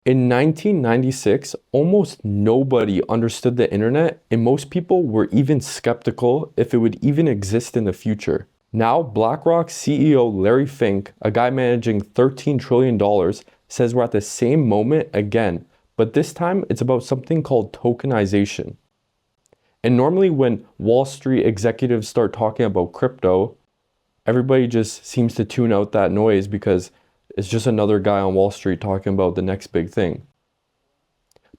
In 1996, almost nobody understood the internet, and most people were even skeptical if it would even exist in the future. Now, Blackrock CEO Larry Fink, a guy managing $13 trillion, says we're at the same moment again, but this time it's about something called tokenization. And normally when Wall Street executives start talking about crypto, everybody just seems to tune out that noise because it's just another guy on Wall Street talking about the next big thing.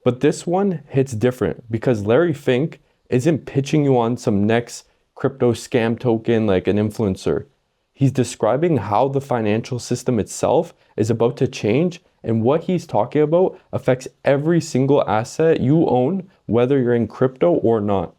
But this one hits different because Larry Fink isn't pitching you on some next crypto scam token like an influencer. He's describing how the financial system itself is about to change, and what he's talking about affects every single asset you own, whether you're in crypto or not.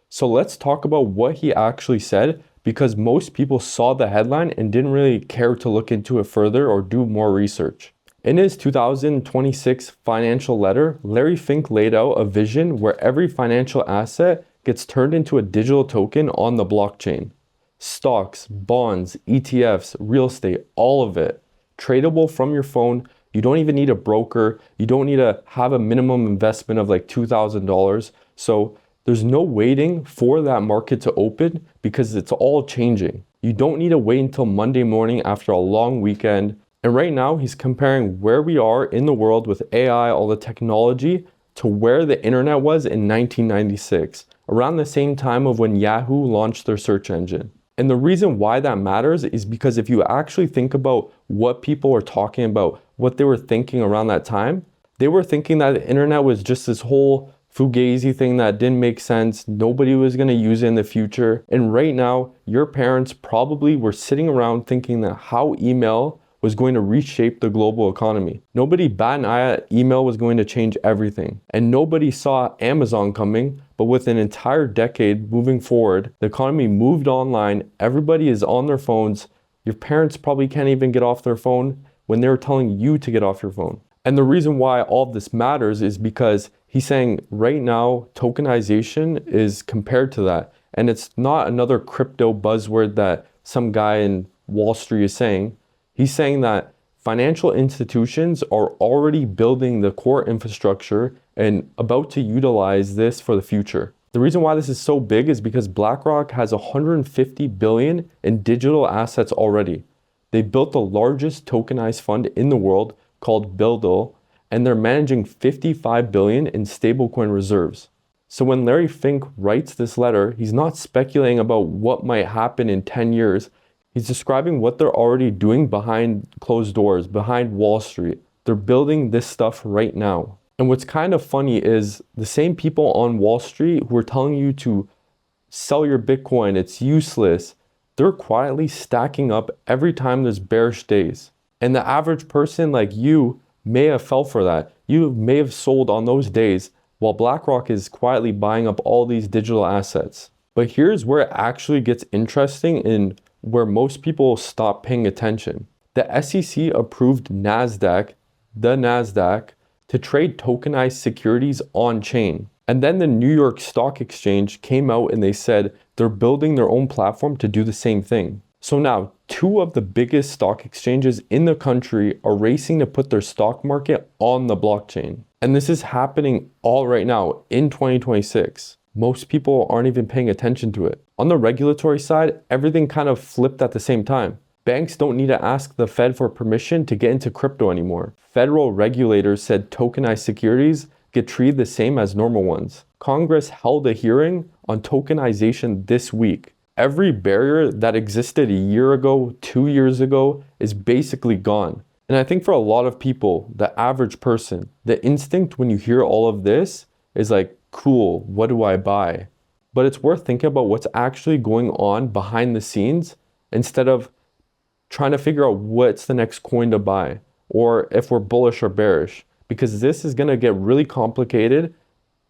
So let's talk about what he actually said, because most people saw the headline and didn't really care to look into it further or do more research. In his 2026 financial letter, Larry Fink laid out a vision where every financial asset gets turned into a digital token on the blockchain. Stocks, bonds, ETFs, real estate, all of it. Tradable from your phone. You don't even need a broker. You don't need to have a minimum investment of like $2,000. So there's no waiting for that market to open because it's all changing. You don't need to wait until Monday morning after a long weekend. And right now he's comparing where we are in the world with AI, all the technology, to where the internet was in 1996, around the same time of when Yahoo launched their search engine. And the reason why that matters is because if you actually think about what people were talking about, what they were thinking around that time, they were thinking that the internet was just this whole fugazi thing that didn't make sense. Nobody was going to use it in the future. And right now, your parents probably were sitting around thinking that how email was going to reshape the global economy. Nobody bat an eye at email was going to change everything. And nobody saw Amazon coming, but with an entire decade moving forward, the economy moved online, everybody is on their phones. Your parents probably can't even get off their phone when they were telling you to get off your phone. And the reason why all of this matters is because he's saying right now, tokenization is compared to that. And it's not another crypto buzzword that some guy in Wall Street is saying. He's saying that financial institutions are already building the core infrastructure and about to utilize this for the future. The reason why this is so big is because BlackRock has 150 billion in digital assets already. They built the largest tokenized fund in the world called Buildle, and they're managing 55 billion in stablecoin reserves. So when Larry Fink writes this letter, he's not speculating about what might happen in 10 years. He's describing what they're already doing behind closed doors, behind Wall Street. They're building this stuff right now. And what's kind of funny is the same people on Wall Street who are telling you to sell your Bitcoin, it's useless, they're quietly stacking up every time there's bearish days. And the average person like you may have fell for that. You may have sold on those days while BlackRock is quietly buying up all these digital assets. But here's where it actually gets interesting and where most people stop paying attention. The SEC approved the NASDAQ, to trade tokenized securities on chain. And then the New York Stock Exchange came out and they said they're building their own platform to do the same thing. So now, two of the biggest stock exchanges in the country are racing to put their stock market on the blockchain. And this is happening all right now in 2026. Most people aren't even paying attention to it. On the regulatory side, everything kind of flipped at the same time. Banks don't need to ask the Fed for permission to get into crypto anymore. Federal regulators said tokenized securities get treated the same as normal ones. Congress held a hearing on tokenization this week. Every barrier that existed a year ago, 2 years ago, is basically gone. And I think for a lot of people, the average person, the instinct when you hear all of this is like, cool, what do I buy? But it's worth thinking about what's actually going on behind the scenes instead of trying to figure out what's the next coin to buy or if we're bullish or bearish, because this is going to get really complicated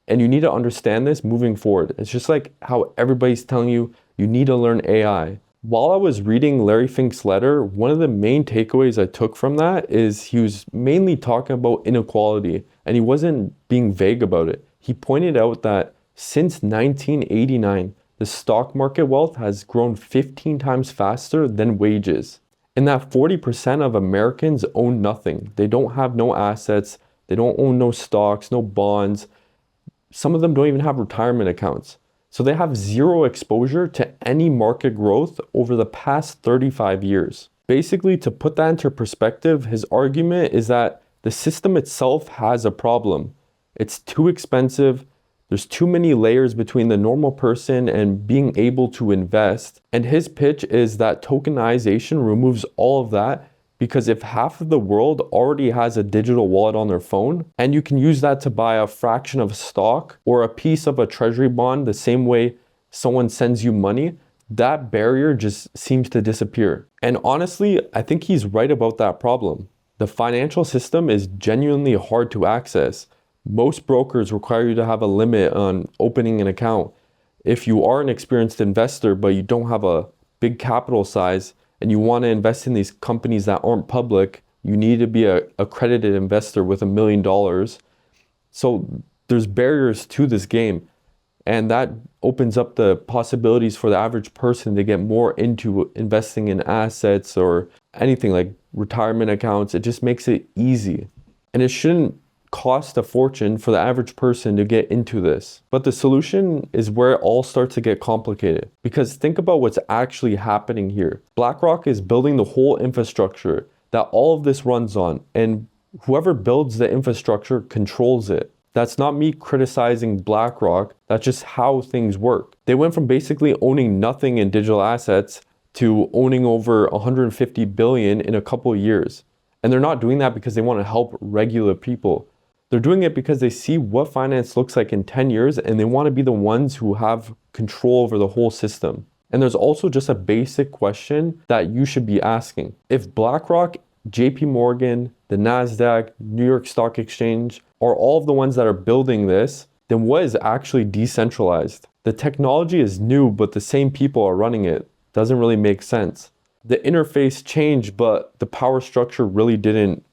and you need to understand this moving forward. It's just like how everybody's telling you, you need to learn AI. While I was reading Larry Fink's letter, one of the main takeaways I took from that is he was mainly talking about inequality and he wasn't being vague about it. He pointed out that since 1989, the stock market wealth has grown 15 times faster than wages. And that 40% of Americans own nothing. They don't have no assets. They don't own no stocks, no bonds. Some of them don't even have retirement accounts. So they have zero exposure to any market growth over the past 35 years. Basically, to put that into perspective, his argument is that the system itself has a problem. It's too expensive. There's too many layers between the normal person and being able to invest. And his pitch is that tokenization removes all of that, because if half of the world already has a digital wallet on their phone, and you can use that to buy a fraction of a stock or a piece of a treasury bond the same way someone sends you money, that barrier just seems to disappear. And honestly, I think he's right about that problem. The financial system is genuinely hard to access. Most brokers require you to have a limit on opening an account. If you are an experienced investor, but you don't have a big capital size, and you want to invest in these companies that aren't public, you need to be an accredited investor with $1 million. So there's barriers to this game. And that opens up the possibilities for the average person to get more into investing in assets or anything like retirement accounts. It just makes it easy. And it shouldn't cost a fortune for the average person to get into this. But the solution is where it all starts to get complicated. Because think about what's actually happening here. Blackrock is building the whole infrastructure that all of this runs on, and whoever builds the infrastructure controls it. That's not me criticizing Blackrock, that's just how things work. They went from basically owning nothing in digital assets to owning over 150 billion in a couple of years. And they're not doing that because they want to help regular people. They're doing it because they see what finance looks like in 10 years and they want to be the ones who have control over the whole system. And there's also just a basic question that you should be asking. If BlackRock, JP Morgan, the NASDAQ, New York Stock Exchange are all of the ones that are building this, then what is actually decentralized? The technology is new, but the same people are running it. Doesn't really make sense. The interface changed, but the power structure really didn't.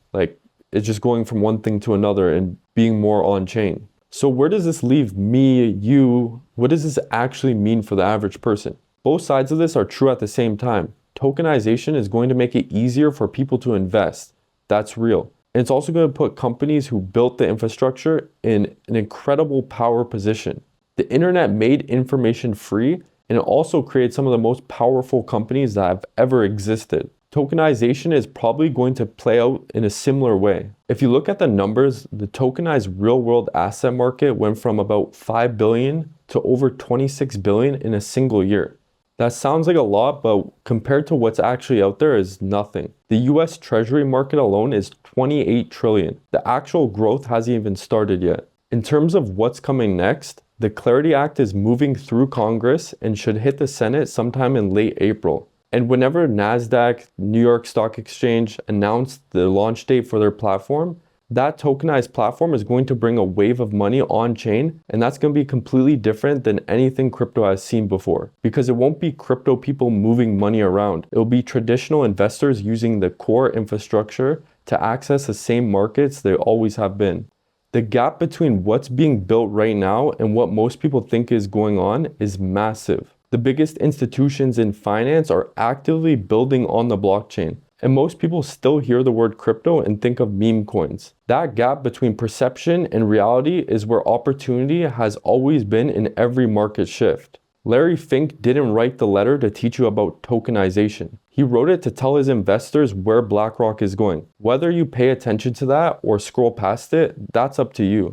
It's just going from one thing to another and being more on chain. So where does this leave me, you? What does this actually mean for the average person? Both sides of this are true at the same time. Tokenization is going to make it easier for people to invest. That's real. And it's also going to put companies who built the infrastructure in an incredible power position. The internet made information free, and it also created some of the most powerful companies that have ever existed. Tokenization is probably going to play out in a similar way. If you look at the numbers, the tokenized real-world asset market went from about 5 billion to over 26 billion in a single year. That sounds like a lot, but compared to what's actually out there is nothing. The US Treasury market alone is 28 trillion. The actual growth hasn't even started yet. In terms of what's coming next, the Clarity Act is moving through Congress and should hit the Senate sometime in late April. And whenever NASDAQ, New York Stock Exchange announced the launch date for their platform, that tokenized platform is going to bring a wave of money on chain, and that's going to be completely different than anything crypto has seen before, because it won't be crypto people moving money around. It'll be traditional investors using the core infrastructure to access the same markets they always have been. The gap between what's being built right now and what most people think is going on is massive. The biggest institutions in finance are actively building on the blockchain, and most people still hear the word crypto and think of meme coins. That gap between perception and reality is where opportunity has always been in every market shift. Larry Fink didn't write the letter to teach you about tokenization. He wrote it to tell his investors where BlackRock is going. Whether you pay attention to that or scroll past it, that's up to you.